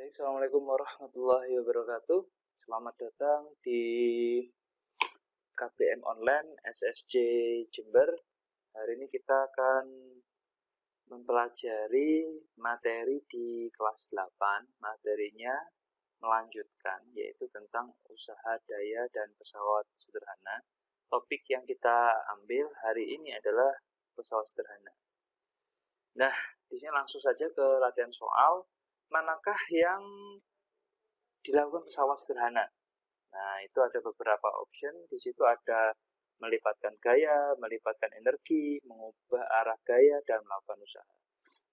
Baik, Assalamualaikum warahmatullahi wabarakatuh. Selamat datang di KBM Online SSJ Jember. Hari ini kita akan mempelajari materi di kelas 8. Materinya melanjutkan, yaitu tentang usaha daya dan pesawat sederhana. Topik yang kita ambil hari ini adalah pesawat sederhana. Nah, di sini langsung saja ke latihan soal. Manakah yang dilakukan pesawat sederhana? Nah, itu ada beberapa option. Di situ ada melipatkan gaya, melipatkan energi, mengubah arah gaya, dan melakukan usaha.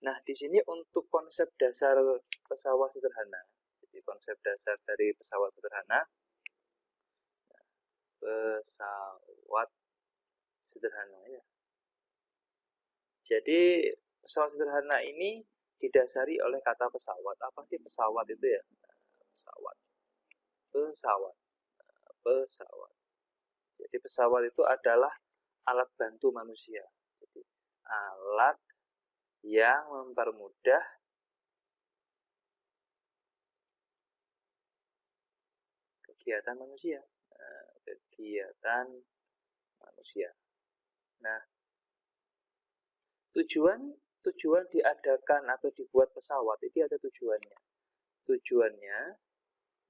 Nah, di sini untuk konsep dasar pesawat sederhana. Jadi konsep dasar dari pesawat sederhana. Pesawat sederhana ya. Jadi pesawat sederhana ini didasari oleh kata pesawat. Apa sih pesawat itu ya? Pesawat. Jadi pesawat itu adalah alat bantu manusia. Jadi alat yang mempermudah kegiatan manusia. Nah, tujuan diadakan atau dibuat pesawat itu ada tujuannya. Tujuannya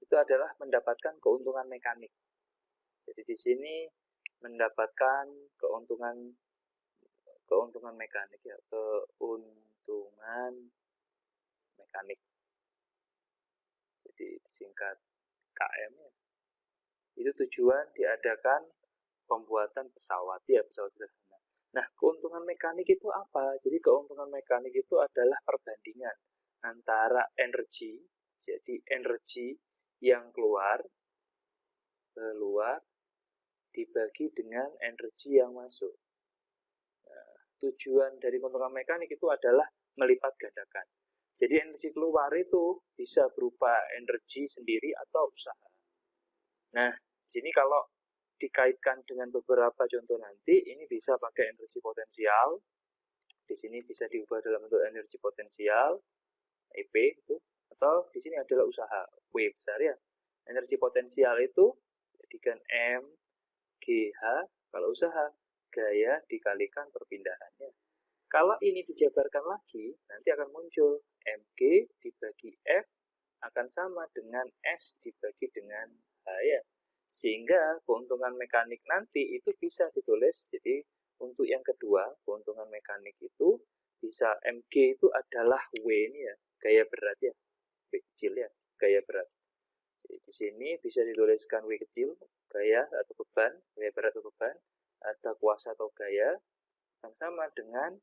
itu adalah mendapatkan keuntungan mekanik. Jadi di sini mendapatkan keuntungan mekanik ya, keuntungan mekanik. Jadi disingkat KM ya. Itu tujuan diadakan pembuatan pesawat ya, pesawat sederhana. Nah, keuntungan mekanik itu apa? Jadi keuntungan mekanik itu adalah perbandingan antara energi, jadi energi yang keluar dibagi dengan energi yang masuk. Nah, tujuan dari keuntungan mekanik itu adalah melipat gandakan. Jadi energi keluar itu bisa berupa energi sendiri atau usaha. Nah, di sini kalau dikaitkan dengan beberapa contoh nanti, ini bisa pakai energi potensial. Di sini bisa diubah dalam bentuk energi potensial, EP itu, atau di sini adalah usaha, W besar ya. Energi potensial itu jadikan M, GH, kalau usaha, gaya dikalikan perpindahannya. Kalau ini dijabarkan lagi, nanti akan muncul MG dibagi F akan sama dengan S dibagi dengan H ya. Sehingga keuntungan mekanik nanti itu bisa ditulis, jadi untuk yang kedua, keuntungan mekanik itu bisa MG itu adalah W ini ya, gaya berat ya, W kecil ya, gaya berat. Jadi di sini bisa dituliskan W kecil, gaya atau beban, gaya berat atau beban, ada kuasa atau gaya, yang sama dengan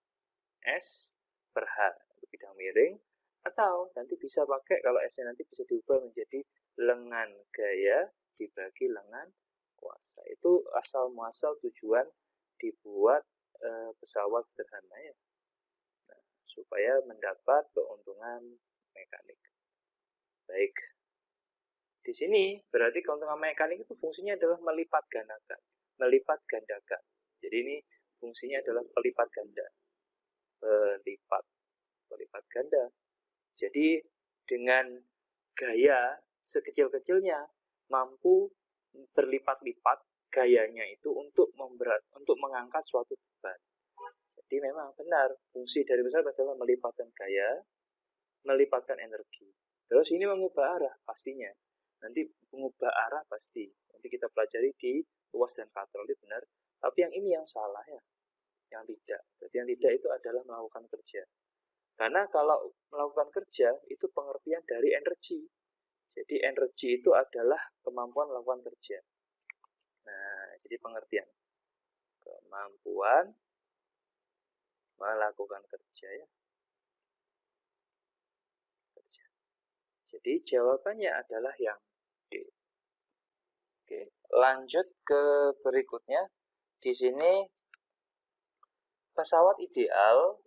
S per H untuk bidang miring, atau nanti bisa pakai, kalau S-nya nanti bisa diubah menjadi lengan gaya dibagi lengan kuasa. Itu asal muasal tujuan dibuat pesawat sederhana ya. Nah, supaya mendapat keuntungan mekanik. Baik. Di sini berarti keuntungan mekanik itu fungsinya adalah melipat gandakan. Jadi ini fungsinya adalah pelipat ganda. Pelipat ganda. Jadi dengan gaya sekecil-kecilnya mampu berlipat-lipat gayanya itu untuk mengangkat suatu beban. Jadi memang benar fungsi dari pesawat adalah melipatkan gaya, melipatkan energi. Terus ini mengubah arah pastinya. Nanti mengubah arah pasti. Nanti kita pelajari di luas dan katrol itu benar. Tapi yang ini yang salah ya. Yang tidak. Jadi yang tidak itu adalah melakukan kerja. Karena kalau melakukan kerja itu pengertian dari energi. Jadi energi itu adalah kemampuan melakukan kerja. Nah, jadi pengertian kemampuan melakukan kerja ya. Kerja. Jadi jawabannya adalah yang D. Oke, lanjut ke berikutnya. Di sini pesawat ideal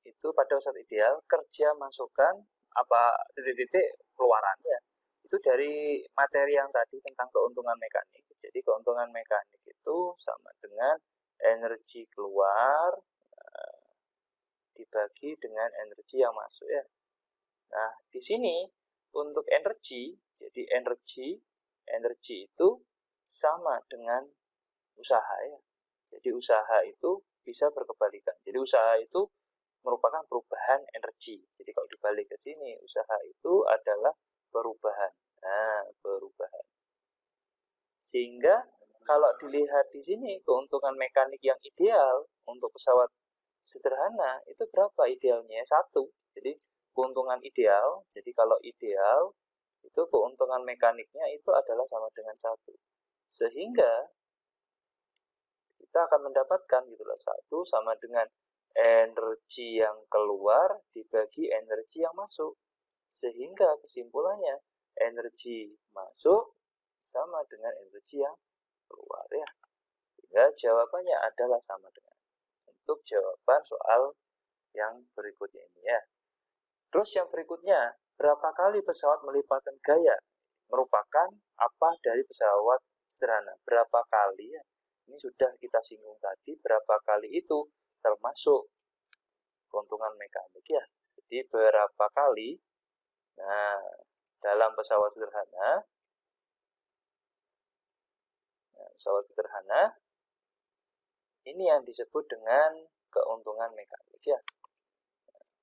itu pada pesawat ideal kerja masukkan apa titik-titik keluarannya itu dari materi yang tadi tentang keuntungan mekanik. Jadi keuntungan mekanik itu sama dengan energi keluar dibagi dengan energi yang masuk ya. Nah, di sini untuk energi, jadi energi itu sama dengan usaha ya. Jadi usaha itu bisa berkebalikan. Jadi usaha itu merupakan perubahan energi. Jadi kalau dibalik ke sini, usaha itu adalah perubahan. Nah, perubahan. Sehingga kalau dilihat di sini, keuntungan mekanik yang ideal untuk pesawat sederhana itu berapa idealnya? 1. Jadi keuntungan ideal. Jadi kalau ideal itu keuntungan mekaniknya itu adalah sama dengan 1. Sehingga kita akan mendapatkan gitu loh, 1 sama dengan energi yang keluar dibagi energi yang masuk. Sehingga kesimpulannya energi masuk sama dengan energi yang keluar ya. Sehingga jawabannya adalah sama dengan. Untuk jawaban soal yang berikutnya ini ya. Terus yang berikutnya, berapa kali pesawat melipatkan gaya? Merupakan apa dari pesawat sederhana? Berapa kali ya? Ini sudah kita singgung tadi, berapa kali itu termasuk keuntungan mekanik ya. Jadi berapa kali? Nah, dalam pesawat sederhana, ini yang disebut dengan keuntungan mekanik ya.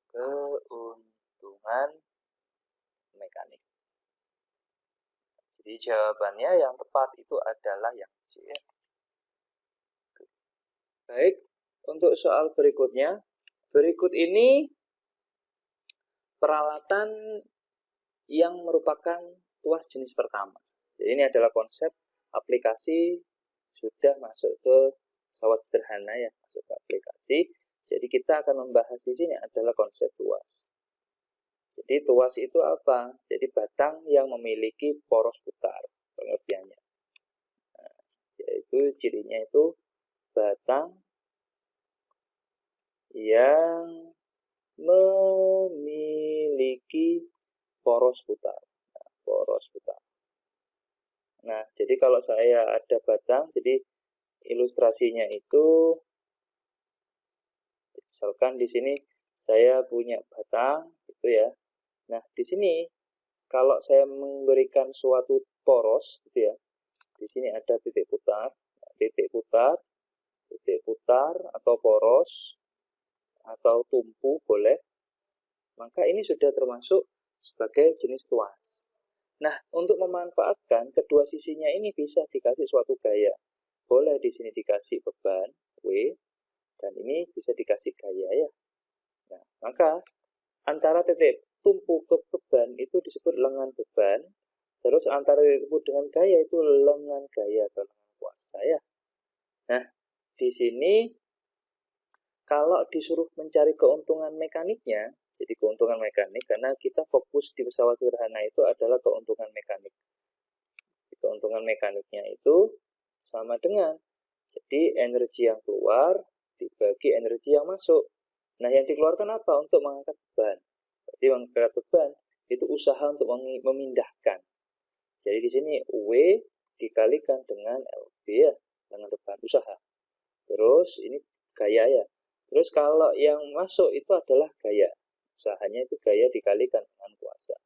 Keuntungan mekanik. Jadi jawabannya yang tepat itu adalah yang C ya. Baik, untuk soal berikutnya. Berikut ini peralatan yang merupakan tuas jenis pertama. Jadi ini adalah konsep aplikasi sudah masuk ke pesawat sederhana ya, masuk ke aplikasi. Jadi kita akan membahas di sini adalah konsep tuas. Jadi tuas itu apa? Jadi batang yang memiliki poros putar, pengertiannya. Nah, yaitu cirinya itu batang yang memiliki poros putar. Nah, poros putar. Nah, jadi kalau saya ada batang, jadi ilustrasinya itu, misalkan di sini saya punya batang, gitu ya. Nah, di sini kalau saya memberikan suatu poros, gitu ya, di sini ada titik putar, atau poros, atau tumpu boleh, maka ini sudah termasuk sebagai jenis tuas. Nah, untuk memanfaatkan kedua sisinya ini bisa dikasih suatu gaya. Boleh di sini dikasih beban W, dan ini bisa dikasih gaya ya. Nah, maka antara titik tumpu ke beban itu disebut lengan beban, terus antara titik tumpu dengan gaya itu lengan gaya atau lengan kuasa ya. Nah, di sini kalau disuruh mencari keuntungan mekaniknya, jadi keuntungan mekanik, karena kita fokus di pesawat sederhana itu adalah keuntungan mekanik. Keuntungan mekaniknya itu sama dengan, jadi energi yang keluar dibagi energi yang masuk. Nah, yang dikeluarkan apa? Untuk mengangkat beban. Berarti mengangkat beban itu usaha untuk memindahkan. Jadi di sini W dikalikan dengan LB ya, dengan beban usaha. Terus ini gaya ya. Terus kalau yang masuk itu adalah gaya. Usahanya itu gaya dikalikan dengan kuasa.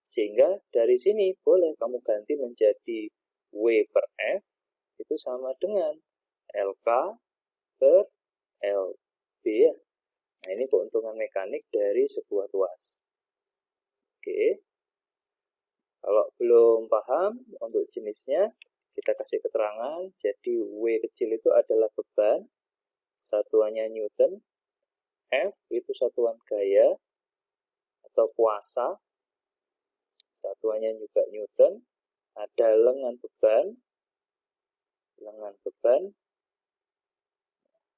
Sehingga dari sini boleh kamu ganti menjadi W per F itu sama dengan LK per LB ya. Nah, ini keuntungan mekanik dari sebuah tuas. Oke. Kalau belum paham untuk jenisnya, kita kasih keterangan. Jadi W kecil itu adalah beban, satuannya Newton, F itu satuan gaya atau kuasa, satuannya juga Newton, ada lengan beban,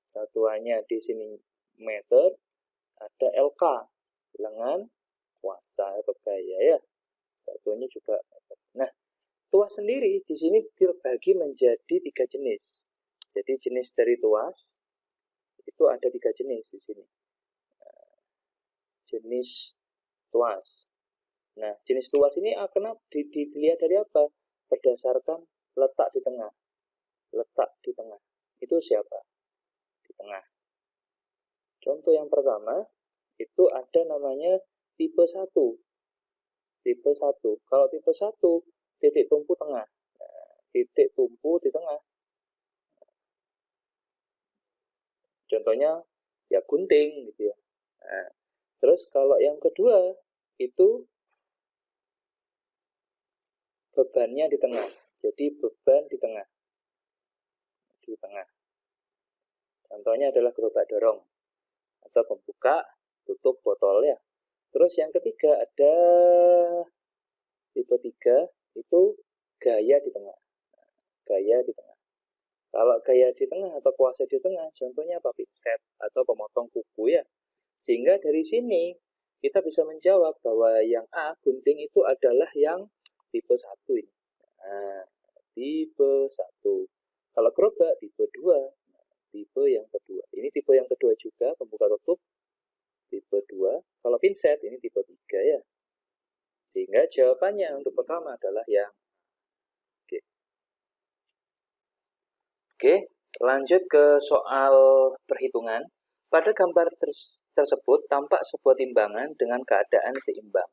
satuannya di sini meter, ada LK, lengan kuasa atau gaya ya, satuannya juga meter. Nah, tuas sendiri di sini terbagi menjadi 3 jenis. Jadi jenis dari tuas itu ada 3 jenis di sini. Jenis tuas. Nah, jenis tuas ini akan dilihat dari apa? Berdasarkan letak di tengah. Letak di tengah. Itu siapa? Di tengah. Contoh yang pertama, itu ada namanya tipe 1. tipe 1. Kalau tipe 1, titik tumpu tengah. Nah, titik tumpu di tengah. Contohnya ya gunting gitu ya. Nah, terus kalau yang kedua itu bebannya di tengah. Jadi beban di tengah. Di tengah. Contohnya adalah gerobak dorong atau pembuka tutup botol ya. Terus yang ketiga ada tipe 3 itu gaya di tengah. Gaya di tengah. Kalau gaya di tengah atau kuasa di tengah, contohnya apa? Pinset atau pemotong kuku ya. Sehingga dari sini kita bisa menjawab bahwa yang A, gunting itu adalah yang tipe 1 ini. Nah, tipe 1. Kalau gerobak tipe 2, tipe yang kedua. Ini tipe yang kedua juga, pembuka tutup tipe 2. Kalau pinset ini tipe 3 ya. Sehingga jawabannya untuk pertama adalah yang Oke. Oke, lanjut ke soal perhitungan. Pada gambar tersebut tampak sebuah timbangan dengan keadaan seimbang.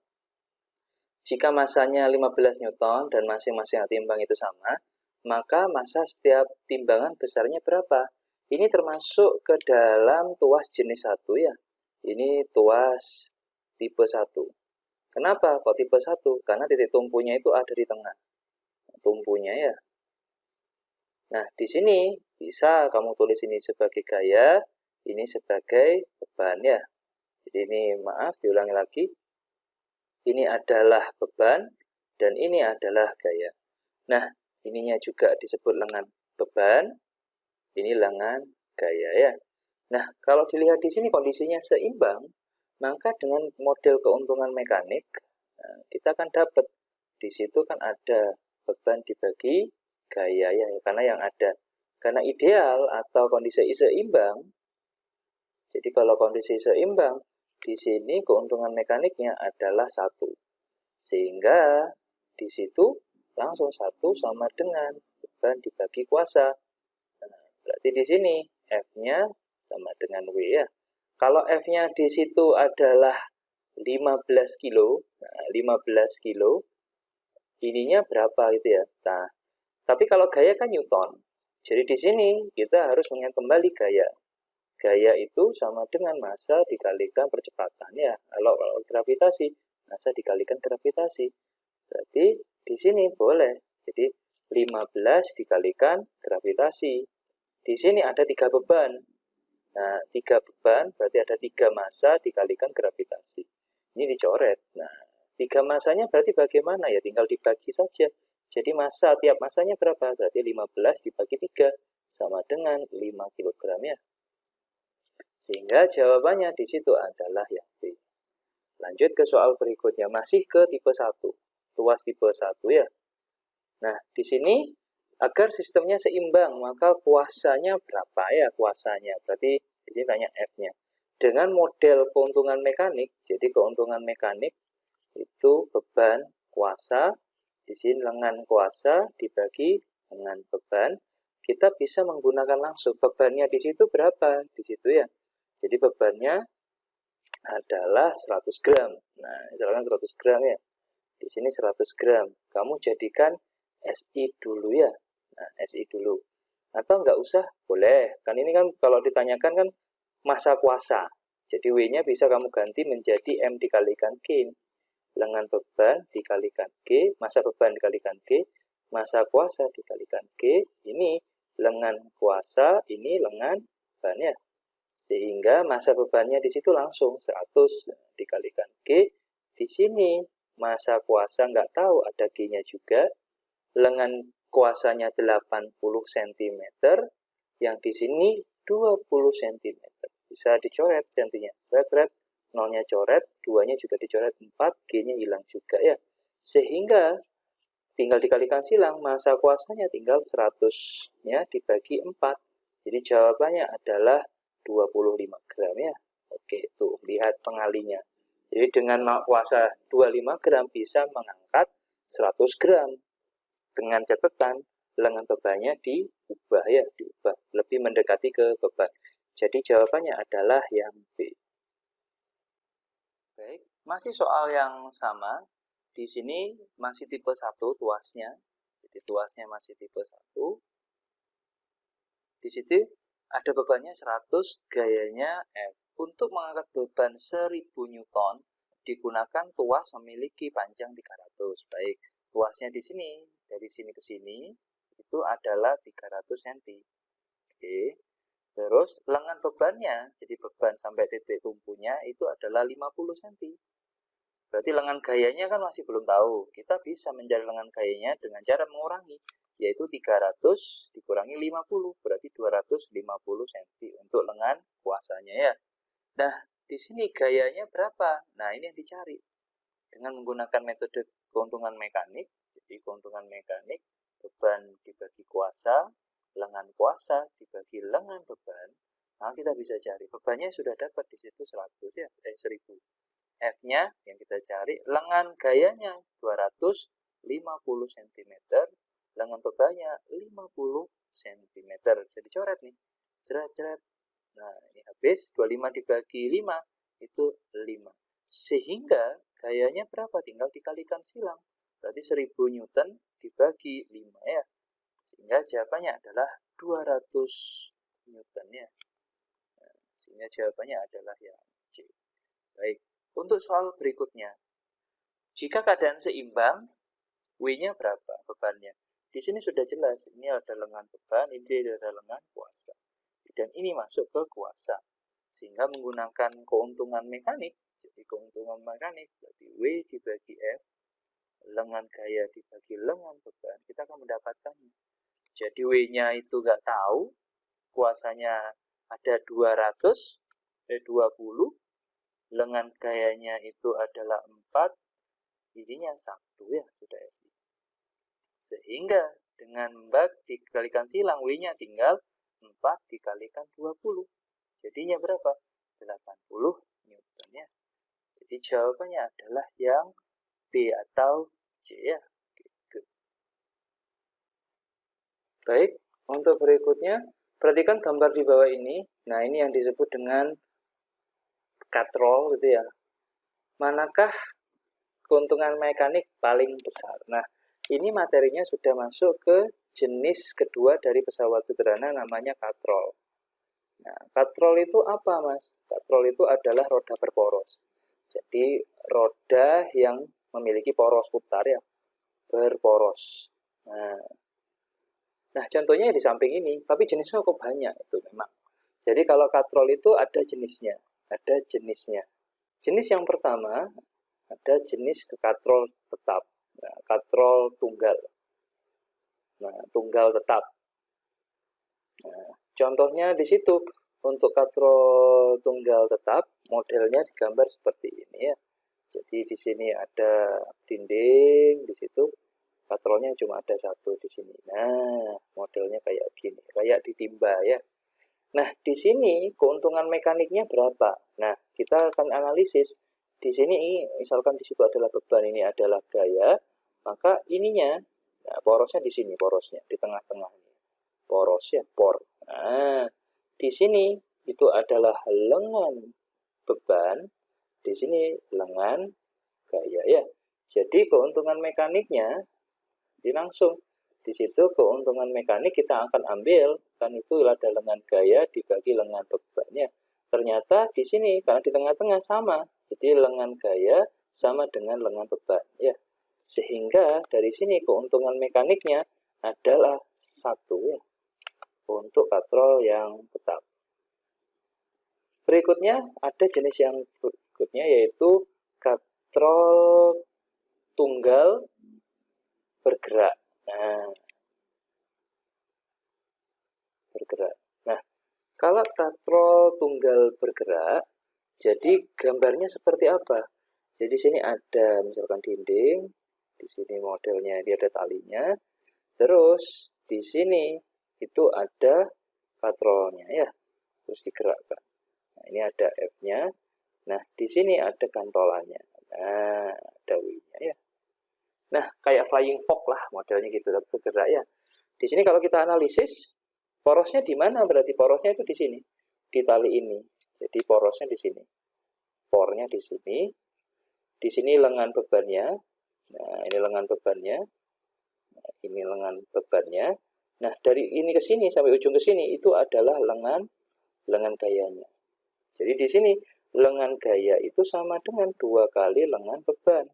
Jika masanya 15 Newton dan masing-masing timbang itu sama, maka massa setiap timbangan besarnya berapa? Ini termasuk ke dalam tuas jenis 1 ya. Ini tuas tipe 1. Kenapa kok tipe 1? Karena titik tumpunya itu ada di tengah. Tumpunya ya. Nah, di sini bisa kamu tulis ini sebagai gaya, ini sebagai beban ya. Jadi ini maaf diulangi lagi. Ini adalah beban dan ini adalah gaya. Nah, ininya juga disebut lengan beban, ini lengan gaya ya. Nah, kalau dilihat di sini kondisinya seimbang, maka dengan model keuntungan mekanik, kita akan dapat di situ kan ada beban dibagi gaya ya, karena yang ada. Karena ideal atau kondisi seimbang, jadi kalau kondisi seimbang, di sini keuntungan mekaniknya adalah 1. Sehingga di situ langsung 1 sama dengan beban dibagi kuasa. Nah, berarti di sini F-nya sama dengan W ya. Kalau F-nya di situ adalah 15 kilo, nah 15 kilo, ininya berapa gitu ya. Nah, tapi kalau gaya kan Newton. Jadi di sini kita harus mengingat kembali gaya. Gaya itu sama dengan massa dikalikan percepatan ya. Kalau gravitasi, massa dikalikan gravitasi. Berarti di sini boleh. Jadi 15 dikalikan gravitasi. Di sini ada 3 beban. Nah, 3 beban berarti ada 3 massa dikalikan gravitasi. Ini dicoret. Nah, 3 massanya berarti bagaimana? Ya tinggal dibagi saja. Jadi massa, tiap massanya berapa? Berarti 15 dibagi 3 sama dengan 5 kg ya. Sehingga jawabannya di situ adalah yang B. Lanjut ke soal berikutnya, masih ke tipe 1. Tuas tipe 1 ya. Nah, di sini agar sistemnya seimbang, maka kuasanya berapa ya kuasanya? Berarti di sini tanya F-nya. Dengan model keuntungan mekanik, jadi keuntungan mekanik itu beban kuasa, di sini lengan kuasa dibagi dengan beban, kita bisa menggunakan langsung. Bebannya di situ berapa? Di situ ya. Jadi bebannya adalah 100 gram. Nah, misalkan 100 gram ya. Di sini 100 gram. Kamu jadikan SI dulu ya. Nah, SI dulu. Atau nggak usah, boleh. Kan ini kan kalau ditanyakan kan massa kuasa. Jadi W-nya bisa kamu ganti menjadi M dikalikan G. Lengan beban dikalikan G, massa beban dikalikan G, massa kuasa dikalikan G. Ini lengan kuasa, ini lengan beban ya. Sehingga massa bebannya di situ langsung 100 dikalikan G. Di sini massa kuasa nggak tahu, ada G-nya juga. Lengan kuasanya 80 cm, yang di sini 20 cm. Bisa dicoret cm-nya. Seret-seret, nolnya coret, 2-nya juga dicoret 4, G-nya hilang juga ya. Sehingga tinggal dikalikan silang, massa kuasanya tinggal 100-nya dibagi 4. Jadi jawabannya adalah 25 gram ya. Oke, tuh lihat pengalinya. Jadi dengan kuasa 25 gram bisa mengangkat 100 gram. Dengan catatan lengan bebannya diubah ya, diubah lebih mendekati ke beban. Jadi jawabannya adalah yang B. Baik, masih soal yang sama. di sini masih tipe 1 tuasnya. Jadi tuasnya masih tipe 1. Di situ ada bebannya 100, gayanya F. Untuk mengangkat beban 1000 Newton digunakan tuas memiliki panjang 300. Baik, tuasnya di sini, dari sini ke sini itu adalah 300 cm. Oke. Terus lengan bebannya, jadi beban sampai titik tumpunya itu adalah 50 cm. Berarti lengan gayanya kan masih belum tahu. Kita bisa mencari lengan gayanya dengan cara mengurangi, yaitu 300 dikurangi 50, berarti 250 cm untuk lengan kuasanya ya. Nah, di sini gayanya berapa? Nah, ini yang dicari. Dengan menggunakan metode keuntungan mekanik, jadi keuntungan mekanik, beban dibagi kuasa, lengan kuasa dibagi lengan beban, nah kita bisa cari. Bebannya sudah dapat di situ 100 ya, 1000. F-nya yang kita cari, lengan gayanya 250 cm, lengan bebannya 50 cm. Jadi coret nih. Ceret-ceret. Nah, ini habis 25 dibagi 5 itu 5. Sehingga gayanya berapa? Tinggal dikalikan silang. Berarti 1000 Newton dibagi 5 ya. Sehingga jawabannya adalah 200 Newton ya. Nah, sehingga jawabannya adalah yang C. Baik, untuk soal berikutnya. Jika keadaan seimbang, W-nya berapa bebannya? Di sini sudah jelas, ini ada lengan beban, ini ada lengan kuasa. Dan ini masuk ke kuasa. Sehingga menggunakan keuntungan mekanik, jadi keuntungan mekanik, berarti W dibagi F, lengan gaya dibagi lengan beban, kita akan mendapatkannya. Jadi W-nya itu nggak tahu, kuasanya ada 20, lengan gayanya itu adalah 4, ininya 1 ya, sudah SD. Sehingga dengan dikalikan silang, W-nya tinggal 4 dikalikan 20. Jadinya berapa? 80 Newton ya. Jadi jawabannya adalah yang B atau C ya. Baik, untuk berikutnya, perhatikan gambar di bawah ini. Nah, ini yang disebut dengan katrol gitu ya. Manakah keuntungan mekanik paling besar? Nah, ini materinya sudah masuk ke jenis kedua dari pesawat sederhana namanya katrol. Nah, katrol itu apa, Mas? Katrol itu adalah roda berporos. Jadi, roda yang memiliki poros putar ya, berporos. Nah, contohnya di samping ini, tapi jenisnya cukup banyak itu memang. Jadi kalau katrol itu ada jenisnya, Jenis yang pertama, ada jenis katrol tetap, nah, katrol tunggal. Nah, tunggal tetap. Nah, contohnya di situ, untuk katrol tunggal tetap, modelnya digambar seperti ini ya. Jadi di sini ada dinding, di situ katrolnya cuma ada 1 di sini. Nah, modelnya kayak gini, kayak ditimba ya. Nah, di sini keuntungan mekaniknya berapa? Nah, kita akan analisis. Di sini, misalkan di situ adalah beban, ini adalah gaya, maka ininya, nah, porosnya di sini, porosnya di tengah-tengah ini. Poros ya, por. Nah, di sini itu adalah lengan beban, di sini lengan gaya ya. Jadi keuntungan mekaniknya langsung di situ keuntungan mekanik kita akan ambil, kan itu ada lengan gaya dibagi lengan bebannya. Ternyata di sini karena di tengah-tengah sama, jadi lengan gaya sama dengan lengan beban ya. Sehingga dari sini keuntungan mekaniknya adalah 1 ya, untuk katrol yang tetap. Berikutnya ada jenis yang berikutnya yaitu katrol tunggal bergerak. Nah, bergerak. Nah, kalau katrol tunggal bergerak, jadi gambarnya seperti apa? Jadi sini ada misalkan dinding, di sini modelnya dia ada talinya, terus di sini itu ada katrolnya ya, terus digerakkan. Nah, ini ada F-nya. Nah, di sini ada gantolannya. Nah, ada W-nya ya. Nah, kayak flying fox lah modelnya gitu, tapi bergerak ya. Di sini kalau kita analisis, porosnya di mana? Berarti porosnya itu di sini, di tali ini. Jadi porosnya di sini, pornya di sini lengan bebannya, Nah, ini lengan bebannya. Nah, ini lengan bebannya. Nah, dari ini ke sini sampai ujung ke sini itu adalah lengan gayanya. Jadi di sini lengan gaya itu sama dengan 2 kali lengan beban.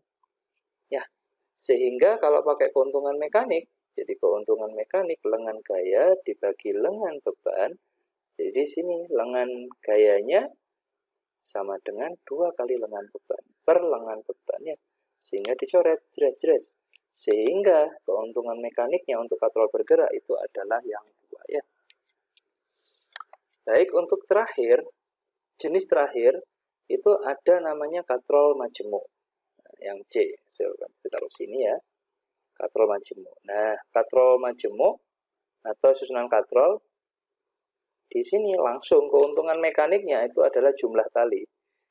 Ya, sehingga kalau pakai keuntungan mekanik, jadi keuntungan mekanik lengan gaya dibagi lengan beban. Jadi di sini lengan gayanya sama dengan 2 kali lengan beban per lengan beban ya. Sehingga dicoret jelas-jelas. Sehingga keuntungan mekaniknya untuk katrol bergerak itu adalah yang 2 ya. Baik, untuk terakhir, jenis terakhir itu ada namanya katrol majemuk. Nah, yang C, saya taruh sini ya. Katrol majemuk. Nah, katrol majemuk atau susunan katrol di sini langsung keuntungan mekaniknya itu adalah jumlah tali.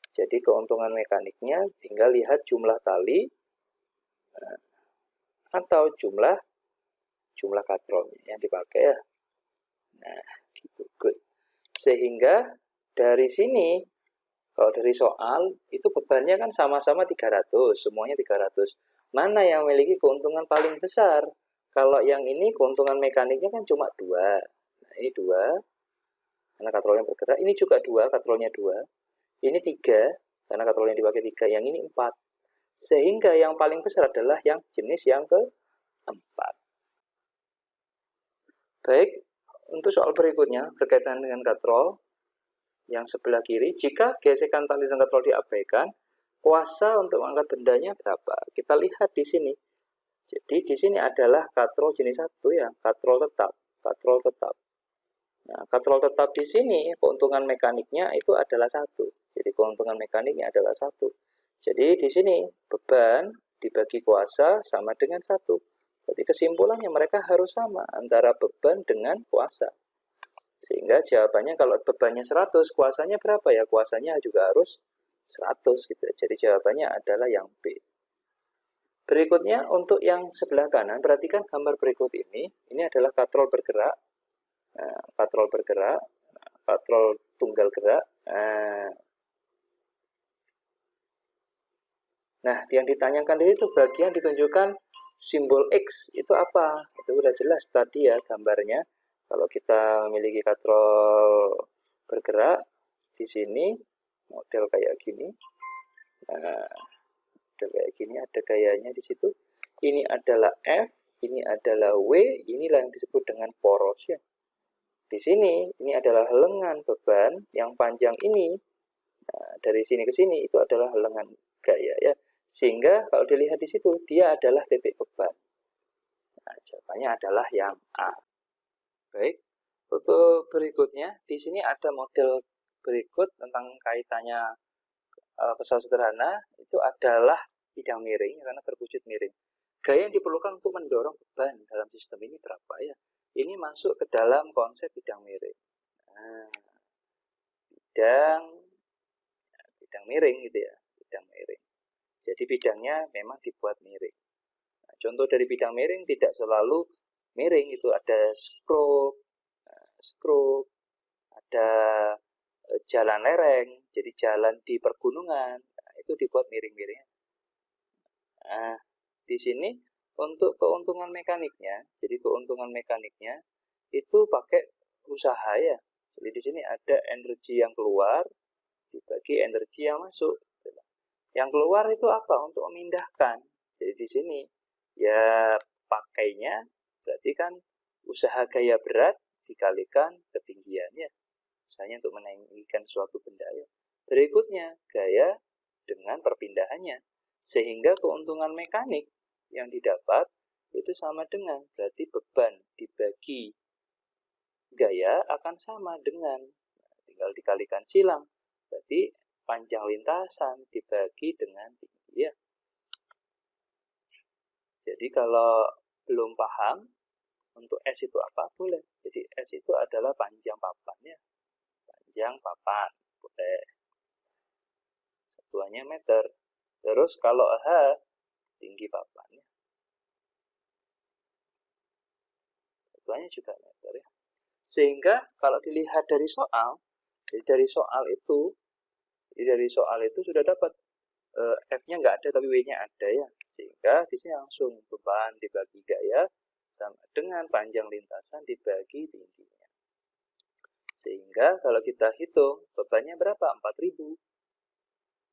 Jadi keuntungan mekaniknya tinggal lihat jumlah tali atau jumlah katrolnya yang dipakai ya. Nah, gitu. Good. Sehingga dari sini kalau dari soal itu bebannya kan sama-sama 300, semuanya 300. Mana yang memiliki keuntungan paling besar? Kalau yang ini keuntungan mekaniknya kan cuma 2. Nah, ini 2 karena katrolnya bergerak. Ini juga 2, katrolnya 2. Ini 3 karena katrolnya dipakai 3. Yang ini 4. Sehingga yang paling besar adalah yang jenis yang keempat. Baik, untuk soal berikutnya berkaitan dengan katrol yang sebelah kiri, jika gesekan tali dan katrol diabaikan, kuasa untuk mengangkat bendanya berapa? Kita lihat di sini. Jadi di sini adalah katrol jenis 1 ya, katrol tetap, katrol tetap. Nah, katrol tetap di sini keuntungan mekaniknya itu adalah 1. Jadi keuntungan mekaniknya adalah 1. Jadi di sini beban dibagi kuasa sama dengan 1. Jadi kesimpulannya mereka harus sama antara beban dengan kuasa. Sehingga jawabannya kalau bebannya 100, kuasanya berapa ya? Kuasanya juga harus 100 gitu. Jadi jawabannya adalah yang B. Berikutnya untuk yang sebelah kanan, perhatikan gambar berikut ini. Ini adalah katrol bergerak. Nah, katrol bergerak, katrol tunggal gerak. Nah, yang ditanyakan di situ bagian ditunjukkan simbol X itu apa? Itu udah jelas tadi ya gambarnya. Kalau kita memiliki katrol bergerak di sini model kayak gini. Nah, model kayak gini ada gayanya di situ. Ini adalah F, ini adalah W, inilah yang disebut dengan poros ya. Di sini ini adalah lengan beban yang panjang ini. Nah, dari sini ke sini itu adalah lengan gaya ya. Sehingga kalau dilihat di situ, dia adalah titik beban. Nah, jawabannya adalah yang A. Baik, untuk berikutnya, di sini ada model berikut tentang kaitannya pesawat sederhana, itu adalah bidang miring, karena berwujud miring. Gaya yang diperlukan untuk mendorong beban dalam sistem ini berapa ya? Ini masuk ke dalam konsep bidang miring. Nah, bidang miring gitu ya, bidang miring. Jadi bidangnya memang dibuat miring. Nah, contoh dari bidang miring tidak selalu miring, itu ada stroke, ada jalan lereng, jadi jalan di pergunungan, nah, itu dibuat miring-miring. Nah, di sini untuk keuntungan mekaniknya, jadi keuntungan mekaniknya itu pakai usaha ya. Jadi di sini ada energi yang keluar dibagi energi yang masuk. Yang keluar itu apa? Untuk memindahkan. Jadi di sini ya pakainya berarti kan usaha gaya berat dikalikan ketinggiannya. Misalnya untuk menaikkan suatu benda ya. Berikutnya gaya dengan perpindahannya. Sehingga keuntungan mekanik yang didapat itu sama dengan berarti beban dibagi gaya akan sama dengan tinggal dikalikan silang. Berarti panjang lintasan dibagi dengan tinggi ya. Jadi kalau belum paham untuk S itu apa, boleh. Jadi S itu adalah panjang papannya. Panjang papan, boleh. Satuannya meter. Terus kalau H, tinggi papannya. Satuannya juga meter ya. Sehingga kalau dilihat dari soal, jadi dari soal itu sudah dapat F-nya nggak ada tapi W-nya ada ya. Sehingga Sehingga di sini langsung beban dibagi gaya sama dengan panjang lintasan dibagi tingginya. Sehingga kalau kita hitung bebannya berapa? 4000.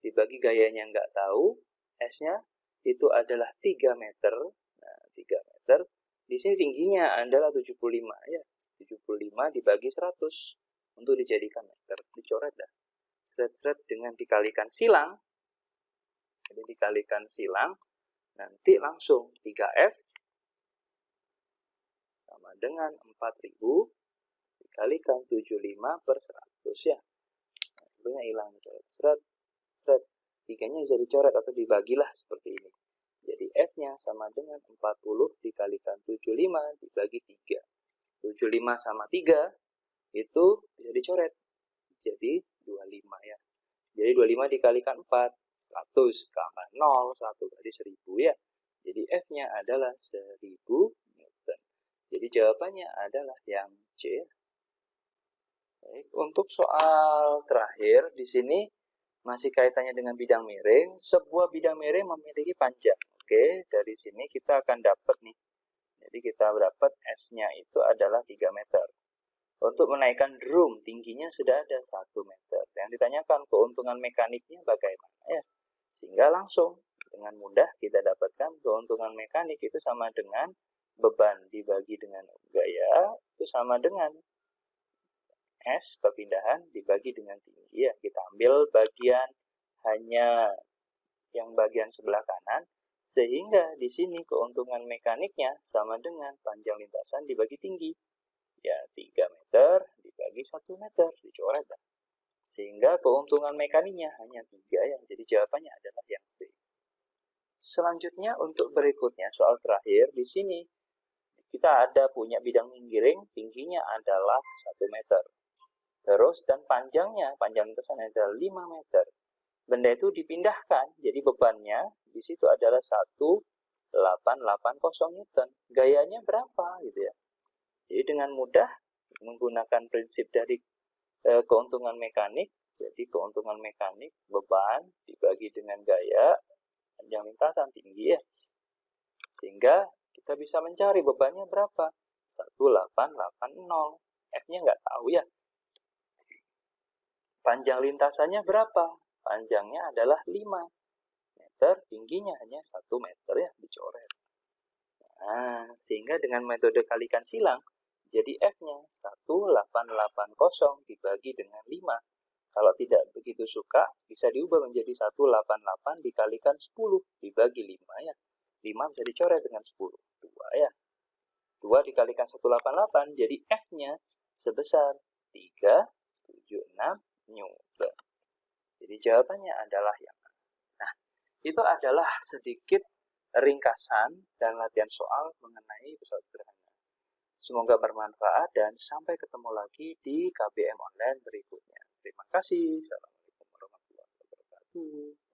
Dibagi gayanya nggak tahu, S-nya itu adalah 3 meter. Nah, 3 meter. Di sini tingginya adalah 75 ya. 75 dibagi 100 untuk dijadikan meter. Dicoret dah. Seret-seret dengan dikalikan silang. Jadi dikalikan silang, nanti langsung 3F sama dengan 4000 dikalikan 75 per 100 ya. Nah, sebetulnya hilang. Seret, seret. 3-nya bisa dicoret atau dibagilah seperti ini. Jadi F-nya sama dengan 40 dikalikan 75 dibagi 3. 75 sama 3 itu bisa dicoret. Jadi 25 ya. Jadi 25 dikalikan 4, 100 tambah 0, 1 berarti 1000 ya. Jadi F-nya adalah 1000 Newton. Jadi jawabannya adalah yang C. Baik, untuk soal terakhir di sini masih kaitannya dengan bidang miring. Sebuah bidang miring memiliki panjang. Oke, dari sini kita akan dapat nih. Jadi kita dapat S-nya itu adalah 3 meter. Untuk menaikkan drum, tingginya sudah ada 1 meter. Yang ditanyakan keuntungan mekaniknya bagaimana ya. Sehingga langsung dengan mudah kita dapatkan keuntungan mekanik itu sama dengan beban dibagi dengan gaya itu sama dengan S perpindahan dibagi dengan tinggi ya. Kita ambil bagian hanya yang bagian sebelah kanan, sehingga di sini keuntungan mekaniknya sama dengan panjang lintasan dibagi tinggi. Ya, 3 meter dibagi 1 meter, dicoret. Sehingga keuntungan mekaniknya hanya 3 ya. Jadi jawabannya adalah yang C. Selanjutnya untuk berikutnya, soal terakhir di sini kita ada punya bidang menggiring, tingginya adalah 1 meter. Terus dan panjang lintasan adalah 5 meter. Benda itu dipindahkan, jadi bebannya di situ adalah 1880 Newton. Gayanya berapa gitu ya. Jadi dengan mudah menggunakan prinsip dari keuntungan mekanik, jadi keuntungan mekanik beban dibagi dengan gaya panjang lintasan tinggi ya. Sehingga kita bisa mencari bebannya berapa? 1880. F-nya nggak tahu ya. Panjang lintasannya berapa? Panjangnya adalah 5 meter, tingginya hanya 1 meter ya, dicoret. Nah, sehingga dengan metode kalikan silang, jadi F-nya 1880 dibagi dengan 5. Kalau tidak begitu suka, bisa diubah menjadi 188 dikalikan 10 dibagi 5 ya. 5 bisa dicoret dengan 10. 2 ya. 2 dikalikan 188, jadi F-nya sebesar 376 Newton. Jadi jawabannya adalah yang A. Nah, itu adalah sedikit ringkasan dan latihan soal mengenai pesawat sederhana. Semoga bermanfaat dan sampai ketemu lagi di KBM online berikutnya. Terima kasih. Assalamualaikum warahmatullahi wabarakatuh.